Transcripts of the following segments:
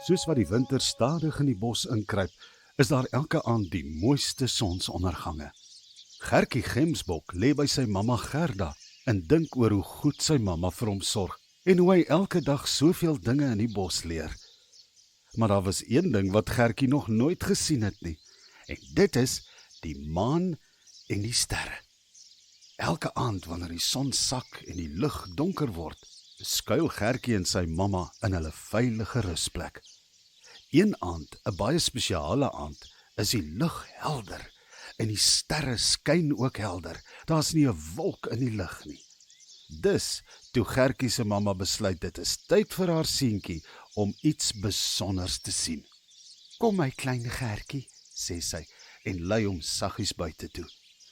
Soos wat die winter stadig in die bos inkruip, is daar elke aand die mooiste sonsondergange. Gertjie Gemsbok lê by sy mamma Gerda en dink oor hoe goed sy mamma vir hom sorg en hoe hy elke dag soveel dinge in die bos leer. Maar daar was een ding wat Gertjie nog nooit gesien het nie, en dit is die maan en die sterre. Elke aand wanneer die son sak en die lug donker word, skuil Gertjie en sy mamma in hulle veilige rusplek. Een aand, 'n baie spesiale aand, is die lug helder en die sterre skyn ook helder. Daar's nie 'n wolk in die lug nie. Dus, toe Gertjie se mamma besluit dit is tyd vir haar seentjie om iets besonders te sien. "Kom my klein Gertjie," sê sy en lei hom saggies buite toe.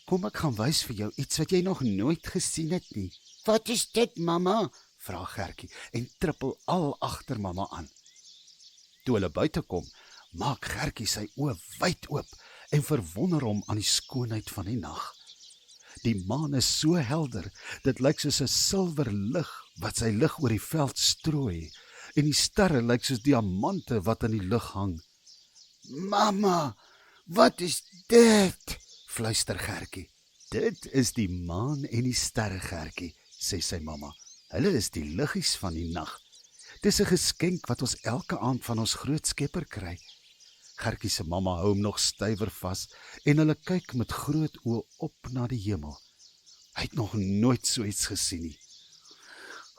"Kom, ek gaan wys vir jou iets wat jy nog nooit gesien het nie." "Wat is dit, mamma?" vra Gertjie en trippel al agter mamma aan. Toe hulle buite kom, maak Gertjie sy oë wyd oop en verwonder hom aan die skoonheid van die nag. Die maan is so helder, dit lyk soos 'n silwer lig wat sy lig oor die veld strooi, en die sterre lyk soos diamante wat in die lug hang. "Mamma, wat is dit?" fluister Gertjie. "Dit is die maan en die sterre, Gertjie," sê sy mamma. "Hulle is die liggies van die nag. Dis 'n geskenk wat ons elke aand van ons groot Skepper kry." Gertjie se mamma hou hom nog stywer vas en hulle kyk met groot oë op na die hemel. Hy het nog nooit so iets gesien nie.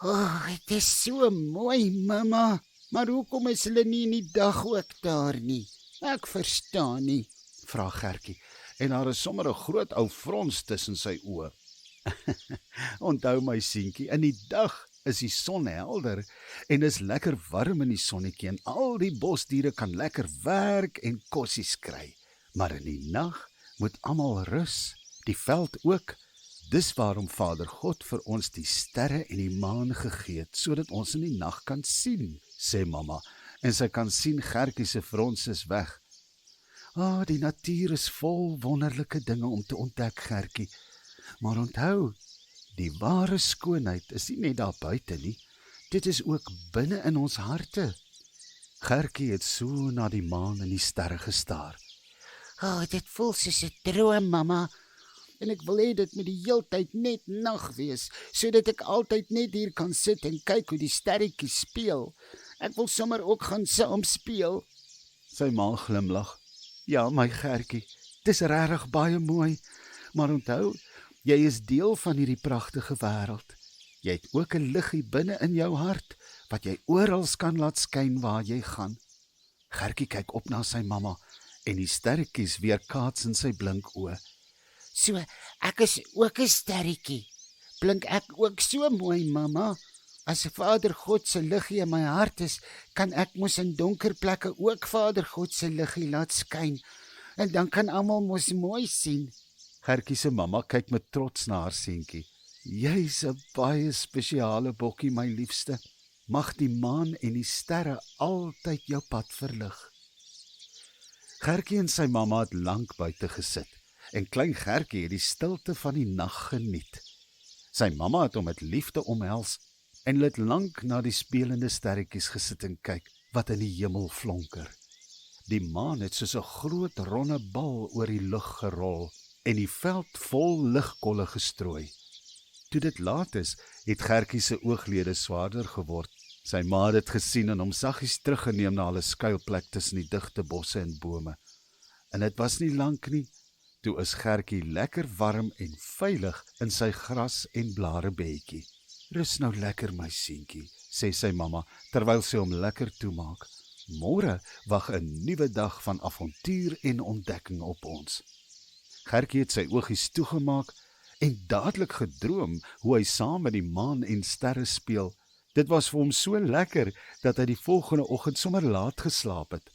"Dit is so mooi, mamma, maar hoekom is hulle nie in die dag ook daar nie? Ek verstaan nie." Vra Gertjie, en daar is sommer 'n groot ou frons tussen sy oë. "Onthou my seentjie, in die dag is die son helder en is lekker warm in die sonnetjie en al die bosdiere kan lekker werk en kossies kry. Maar in die nag moet almal rus, die veld ook. Dis waarom Vader God vir ons die sterre en die maan gegee het, sodat ons in die nag kan sien," sê mamma, en sy kan sien Gertjie se frons is weg. Die natuur is vol wonderlike dinge om te ontdek, Gertjie. Maar onthou, die ware skoonheid is nie net daar buite nie, dit is ook binne in ons harte. Gertjie het so na die maan en die sterre gestaar. Dit voel soos 'n droom, mamma. En ek wil hê dit moet die heeltyd net nag wees, sodat ek altyd net hier kan sit en kyk hoe die sterretjies speel. Ek wil sommer ook gaan saam speel." Sy ma glimlag. "Ja, my Gertjie, dis regtig baie mooi, maar onthou, jy is deel van hierdie pragtige wêreld. Jy het ook 'n liggie binne in jou hart, wat jy oral kan laat skyn waar jy gaan." Gertjie kyk op na sy mamma, en die sterretjies weerkaats in sy blink oë. "So, ek is ook 'n sterretjie. Blink ek ook so mooi, mamma? As Vader God se liggie in my hart is, kan ek mos in donker plekke ook Vader God se liggie laat skyn, en dan kan almal mos mooi sien." Gertjie se mamma kyk met trots na haar seentjie. "Jy's 'n baie spesiale bokkie, my liefste. Mag die maan en die sterre altyd jou pad verlig." Gertjie en sy mamma het lank buite gesit, en klein Gertjie het die stilte van die nag geniet. Sy mamma het hom met liefde omhels, en hulle het lank na die spelende sterretjies gesit en kyk, wat in die hemel flonker. Die maan het soos 'n groot ronde bal oor die lug gerol, en die veld vol ligkolle gestrooi. Toe dit laat is, het Gertjie se ooglede swaarder geword. Sy ma het dit gesien en hom saggies teruggeneem na hulle skuilplek tussen die digte bosse en bome. En dit was nie lank nie, toe is Gertjie lekker warm en veilig in sy gras en blare bedjie. "Rus nou lekker, my seentjie," sê sy mamma, terwyl sy hom lekker toemaak. "Môre wag 'n nuwe dag van avontuur en ontdekking op ons." Gertjie het sy oogies toegemaak en dadelik gedroom hoe hy saam met die maan en sterre speel. Dit was vir hom so lekker dat hy die volgende oggend sommer laat geslaap het.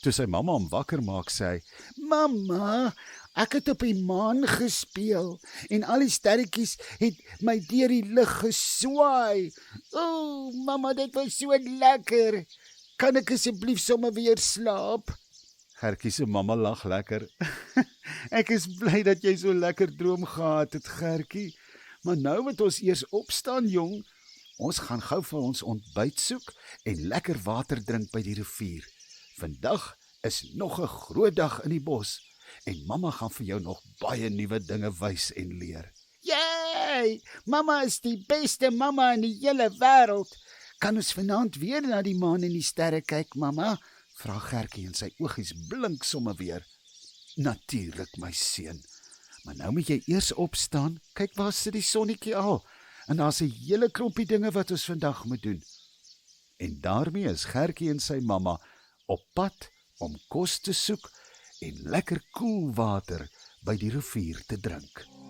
Toe sy mamma hom wakker maak, sê hy, "Mamma, ek het op die maan gespeel en al die sterretjies het my deur die lug geswaai. Mamma, dit was so lekker. Kan ek asseblief sommer weer slaap?" Gertjie se mamma lag lekker. "Ek is bly dat jy so lekker droom gehad het, Gertjie. Maar nou moet ons eers opstaan, jong. Ons gaan gou vir ons ontbyt soek en lekker water drink by die rivier. Vandag is nog 'n groot dag in die bos en mamma gaan vir jou nog baie nuwe dinge wys en leer. Jy, mamma is die beste mamma in die hele wêreld. Kan ons vanaand weer na die maan en die sterre kyk, mamma? Vra Gertjie en sy oogies blink somme weer. Natuurlik, my seun. Maar nou moet jy eers opstaan. Kyk waar sit die sonnetjie al. En daar's 'n hele klompie dinge wat ons vandag moet doen. En daarmee is Gertjie en sy mamma op pad om kos te soek en lekker koel water by die rivier te drink.